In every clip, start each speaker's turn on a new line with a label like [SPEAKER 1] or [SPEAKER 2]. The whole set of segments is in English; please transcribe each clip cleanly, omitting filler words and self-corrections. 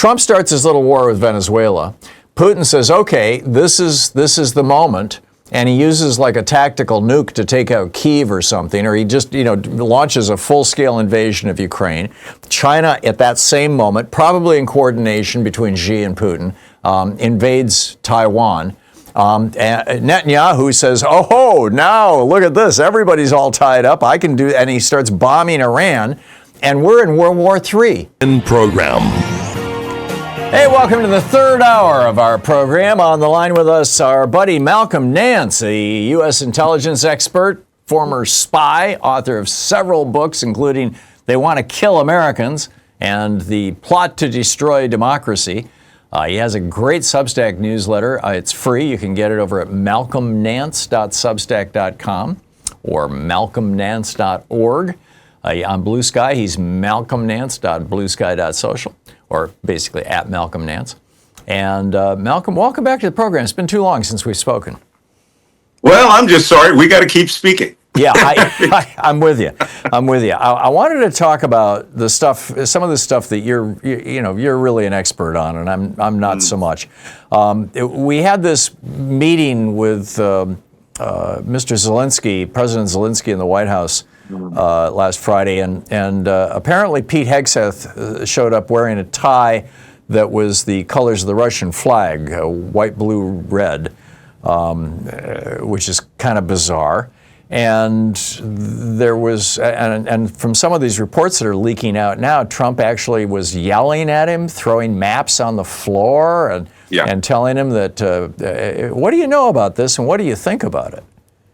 [SPEAKER 1] Trump starts his little war with Venezuela. Putin says, okay, this is the moment. And he uses like a tactical nuke to take out Kyiv or something, or he just, launches a full-scale invasion of Ukraine. China, at that same moment, probably in coordination between Xi and Putin, invades Taiwan. And Netanyahu says, oh, now look at this. Everybody's all tied up. I can do, and he starts bombing Iran, and we're in World War III.
[SPEAKER 2] Program.
[SPEAKER 1] Hey, welcome to the third hour of our program. On the line with us, our buddy Malcolm Nance, a U.S. intelligence expert, former spy, author of several books, including They Want to Kill Americans and The Plot to Destroy Democracy. He has a great Substack newsletter. It's free. You can get it over at malcolmnance.substack.com or malcolmnance.org. On Blue Sky, he's malcolmnance.bluesky.social, or basically at Malcolm Nance. And Malcolm, welcome back to the program. It's been too long since we've spoken.
[SPEAKER 3] Well, I'm just sorry. We got to keep speaking.
[SPEAKER 1] Yeah, I'm with you. I wanted to talk about the stuff, some of the stuff that you're really an expert on, and I'm not so much. We had this meeting with Mr. Zelensky, President Zelensky, in the White House last Friday, and apparently Pete Hegseth showed up wearing a tie that was the colors of the Russian flag, white, blue, red, which is kind of bizarre. And there was, and from some of these reports that are leaking out now, Trump actually was yelling at him, throwing maps on the floor, and telling him that, what do you know about this, and what do you think about it?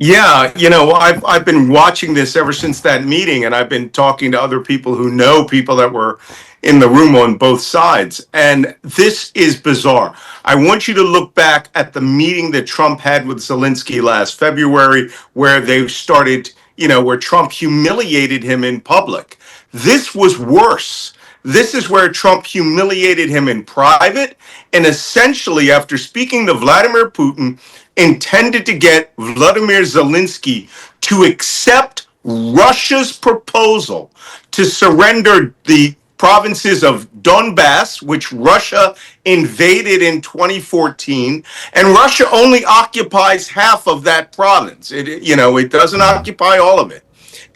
[SPEAKER 3] Yeah, I've been watching this ever since that meeting, and I've been talking to other people who know people that were in the room on both sides. And this is bizarre. I want you to look back at the meeting that Trump had with Zelensky last February, where they started, where Trump humiliated him in public. This was worse. This is where Trump humiliated him in private, and essentially, after speaking to Vladimir Putin, intended to get Vladimir Zelensky to accept Russia's proposal to surrender the provinces of Donbass, which Russia invaded in 2014, and Russia only occupies half of that province. It doesn't occupy all of it.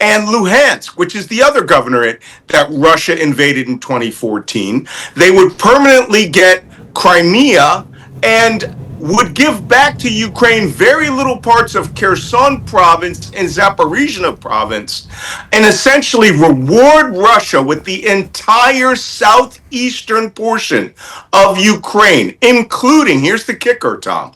[SPEAKER 3] And Luhansk, which is the other governorate that Russia invaded in 2014, they would permanently get Crimea and would give back to Ukraine very little parts of Kherson province and Zaporizhzhia province, and essentially reward Russia with the entire southeastern portion of Ukraine, including, here's the kicker, Tom,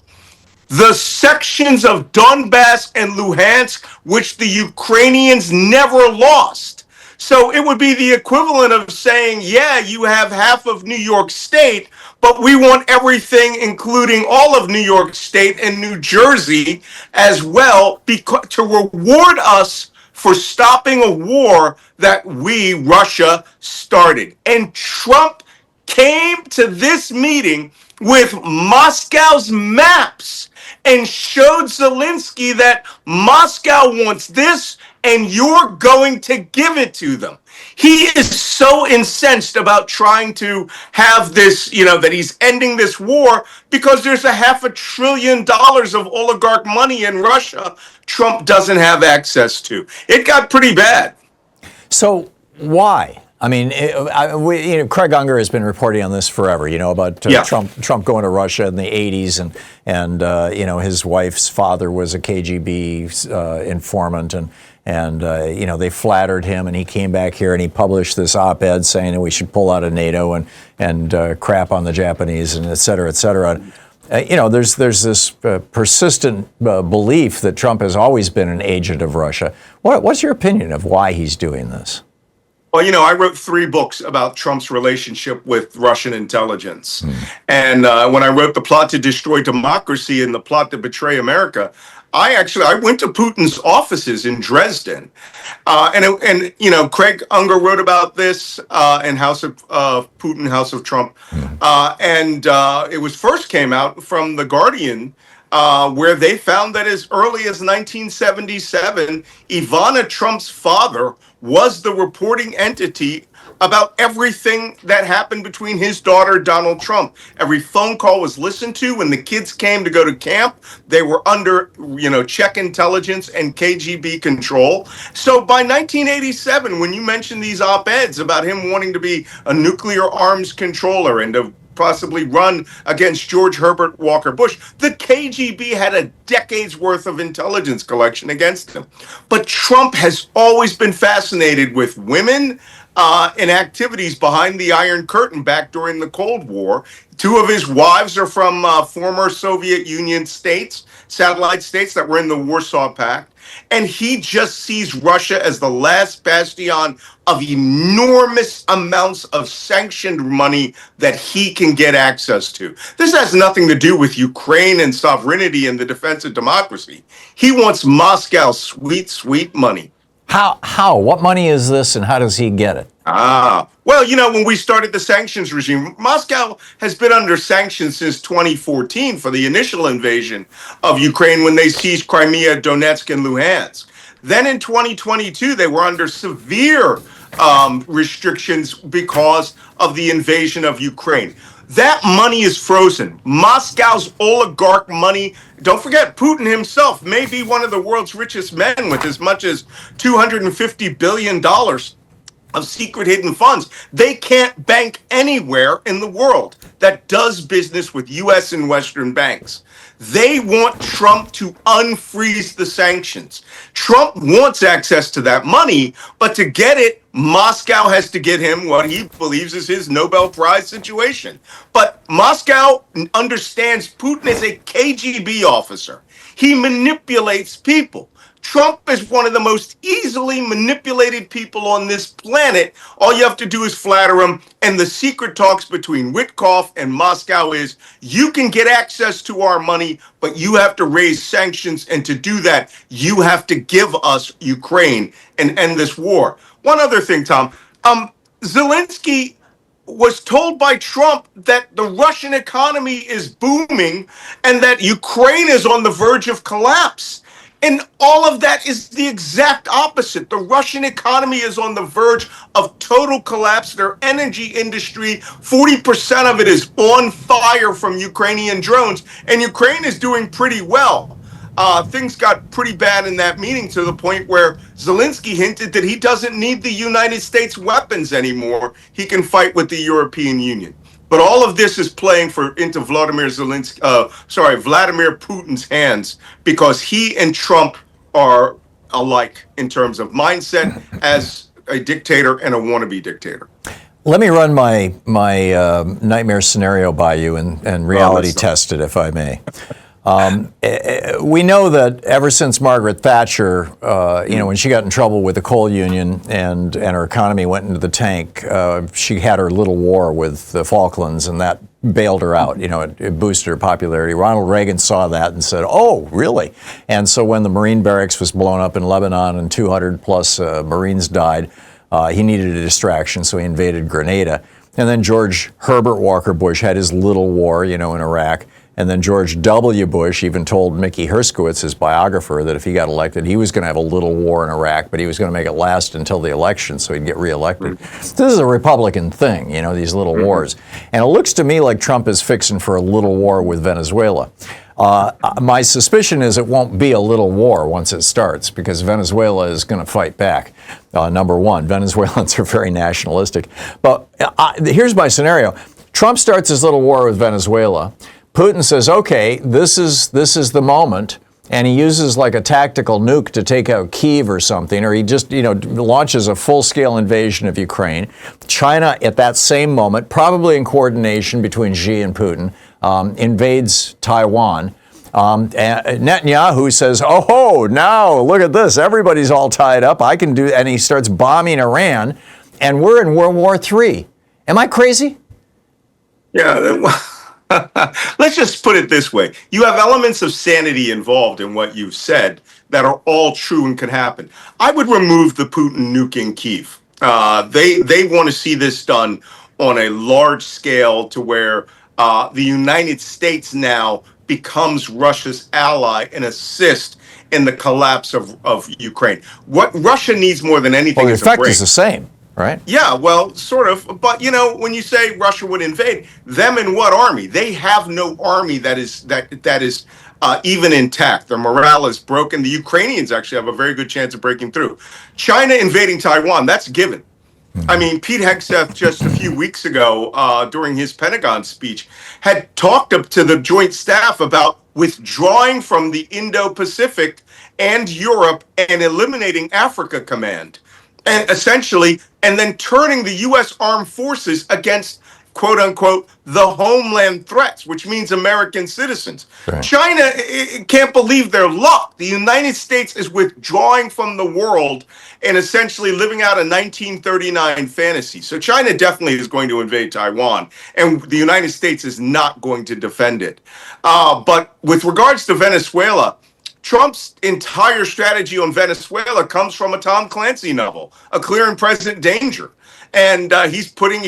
[SPEAKER 3] the sections of Donbass and Luhansk, which the Ukrainians never lost. So it would be the equivalent of saying, yeah, you have half of New York State, but we want everything, including all of New York State and New Jersey as well, to reward us for stopping a war that we, Russia, started. And Trump came to this meeting with Moscow's maps and showed Zelensky that Moscow wants this and you're going to give it to them. He is so incensed about trying to have this, that he's ending this war because there's $500 billion of oligarch money in Russia Trump doesn't have access to. It got pretty bad.
[SPEAKER 1] So why? I mean, Craig Unger has been reporting on this forever, about Trump going to Russia in the 80s, and his wife's father was a KGB informant, and they flattered him, and he came back here and he published this op-ed saying that we should pull out of NATO and crap on the Japanese, and et cetera, et cetera. There's this persistent belief that Trump has always been an agent of Russia. What's your opinion of why he's doing this?
[SPEAKER 3] Well, I wrote 3 books about Trump's relationship with Russian intelligence. And when I wrote The Plot to Destroy Democracy and The Plot to Betray America, I went to Putin's offices in Dresden. And Craig Unger wrote about this in House of Putin, House of Trump. And it was first came out from The Guardian, where they found that as early as 1977, Ivana Trump's father was the reporting entity about everything that happened between his daughter, Donald Trump. Every phone call was listened to. When the kids came to go to camp, they were under, Czech intelligence and KGB control. So by 1987, when you mentioned these op-eds about him wanting to be a nuclear arms controller and to possibly run against George Herbert Walker Bush, the KGB had a decade's worth of intelligence collection against him. But Trump has always been fascinated with women and activities behind the Iron Curtain back during the Cold War. Two of his wives are from former Soviet Union states, satellite states that were in the Warsaw Pact. And he just sees Russia as the last bastion of enormous amounts of sanctioned money that he can get access to. This has nothing to do with Ukraine and sovereignty and the defense of democracy. He wants Moscow's sweet, sweet money.
[SPEAKER 1] How? What money is this, and how does he get it?
[SPEAKER 3] Well, when we started the sanctions regime, Moscow has been under sanctions since 2014 for the initial invasion of Ukraine when they seized Crimea, Donetsk, and Luhansk. Then in 2022, they were under severe restrictions because of the invasion of Ukraine. That money is frozen. Moscow's oligarch money, don't forget, Putin himself may be one of the world's richest men with as much as $250 billion of secret hidden funds. They can't bank anywhere in the world that does business with U.S. and Western banks. They want Trump to unfreeze the sanctions. Trump wants access to that money, but to get it, Moscow has to get him what he believes is his Nobel Prize situation. But Moscow understands Putin is a KGB officer. He manipulates people. Trump is one of the most easily manipulated people on this planet. All you have to do is flatter him. And the secret talks between Witkoff and Moscow is you can get access to our money, but you have to raise sanctions. And to do that, you have to give us Ukraine and end this war. One other thing, Tom. Zelensky was told by Trump that the Russian economy is booming and that Ukraine is on the verge of collapse. And all of that is the exact opposite. The Russian economy is on the verge of total collapse. Their energy industry, 40% of it is on fire from Ukrainian drones, and Ukraine is doing pretty well. Things got pretty bad in that meeting to the point where Zelensky hinted that he doesn't need the United States weapons anymore. He can fight with the European Union. But all of this is playing into Vladimir Putin's hands because he and Trump are alike in terms of mindset as a dictator and a wannabe dictator.
[SPEAKER 1] Let me run my nightmare scenario by you and reality test it, if I may. We know that ever since Margaret Thatcher, when she got in trouble with the coal union and her economy went into the tank, she had her little war with the Falklands, and that bailed her out. It boosted her popularity. Ronald Reagan saw that and said, "Oh, really?" And so when the Marine barracks was blown up in Lebanon and 200 plus Marines died, he needed a distraction, so he invaded Grenada. And then George Herbert Walker Bush had his little war, in Iraq. And then George W. Bush even told Mickey Herskowitz, his biographer, that if he got elected, he was going to have a little war in Iraq, but he was going to make it last until the election so he'd get reelected. This is a Republican thing, these little wars. And it looks to me like Trump is fixing for a little war with Venezuela. My suspicion is it won't be a little war once it starts because Venezuela is going to fight back. Number one, Venezuelans are very nationalistic. But here's my scenario. Trump starts his little war with Venezuela. Putin says, okay, this is the moment, and he uses like a tactical nuke to take out Kyiv or something, or he just, launches a full-scale invasion of Ukraine. China, at that same moment, probably in coordination between Xi and Putin, invades Taiwan. And Netanyahu says, oh, now look at this, everybody's all tied up, I can do, and he starts bombing Iran, and we're in World War III. Am I crazy?
[SPEAKER 3] Yeah, let's just put it this way. You have elements of sanity involved in what you've said that are all true and could happen. I would remove the Putin nuking Kyiv. They want to see this done on a large scale to where the United States now becomes Russia's ally and assist in the collapse of Ukraine. What Russia needs more than anything is a break.
[SPEAKER 1] The effect is the same. right?
[SPEAKER 3] Yeah, well, sort of. But when you say Russia would invade, them in what army? They have no army that is even intact. Their morale is broken. The Ukrainians actually have a very good chance of breaking through. China invading Taiwan, that's given. I mean, Pete Hegseth just a few weeks ago during his Pentagon speech had talked up to the Joint Staff about withdrawing from the Indo-Pacific and Europe and eliminating Africa Command. And essentially, and then turning the U.S. armed forces against, quote unquote, the homeland threats, which means American citizens.
[SPEAKER 1] Right.
[SPEAKER 3] China can't believe their luck. The United States is withdrawing from the world and essentially living out a 1939 fantasy. So China definitely is going to invade Taiwan, and the United States is not going to defend it. But with regards to Venezuela, Trump's entire strategy on Venezuela comes from a Tom Clancy novel, A Clear and Present Danger. And he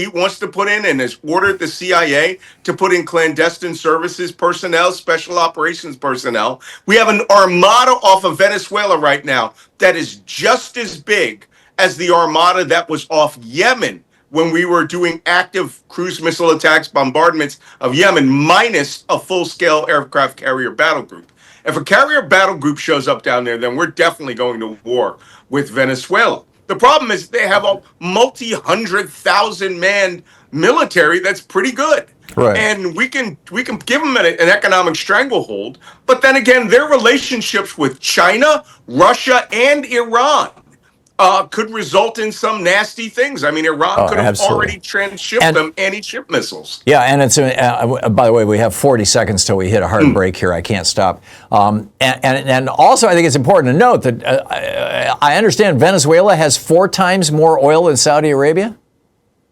[SPEAKER 3] wants to put in and has ordered the CIA to put in clandestine services personnel, special operations personnel. We have an armada off of Venezuela right now that is just as big as the armada that was off Yemen when we were doing active cruise missile attacks, bombardments of Yemen, minus a full-scale aircraft carrier battle group. If a carrier battle group shows up down there, then we're definitely going to war with Venezuela. The problem is they have a multi-100,000-man military that's pretty good.
[SPEAKER 1] Right.
[SPEAKER 3] And we can give them an economic stranglehold. But then again, their relationships with China, Russia, and Iran could result in some nasty things. I mean, Iran could have already transshipped them anti-ship missiles.
[SPEAKER 1] Yeah, and it's by the way, we have 40 seconds till we hit a hard break here. I can't stop. And also, I think it's important to note that I understand Venezuela has 4 times more oil than Saudi Arabia.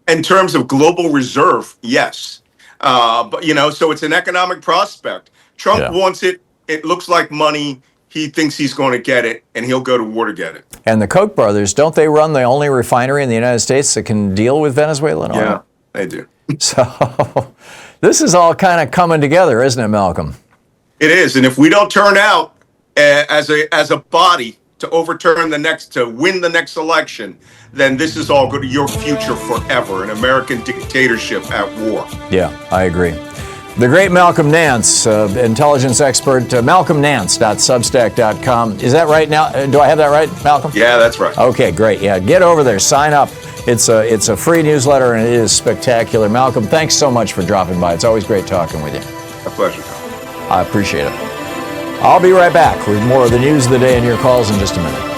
[SPEAKER 3] In terms of global reserve, yes. But so it's an economic prospect. Trump wants it. It looks like money. He thinks he's going to get it, and he'll go to war to get it.
[SPEAKER 1] And the Koch brothers, don't they run the only refinery in the United States that can deal with Venezuelan oil?
[SPEAKER 3] Yeah, they do.
[SPEAKER 1] So this is all kind of coming together, isn't it, Malcolm?
[SPEAKER 3] It is, and if we don't turn out as a body to win the next election, then this is all your future forever, an American dictatorship at war.
[SPEAKER 1] Yeah, I agree. The great Malcolm Nance, intelligence expert, malcolmnance.substack.com. Is that right now? Do I have that right, Malcolm?
[SPEAKER 3] Yeah, that's right.
[SPEAKER 1] Okay, great. Yeah, get over there, sign up. It's a free newsletter, and it is spectacular. Malcolm, thanks so much for dropping by. It's always great talking with you.
[SPEAKER 3] A pleasure.
[SPEAKER 1] I appreciate it. I'll be right back with more of the news of the day and your calls in just a minute.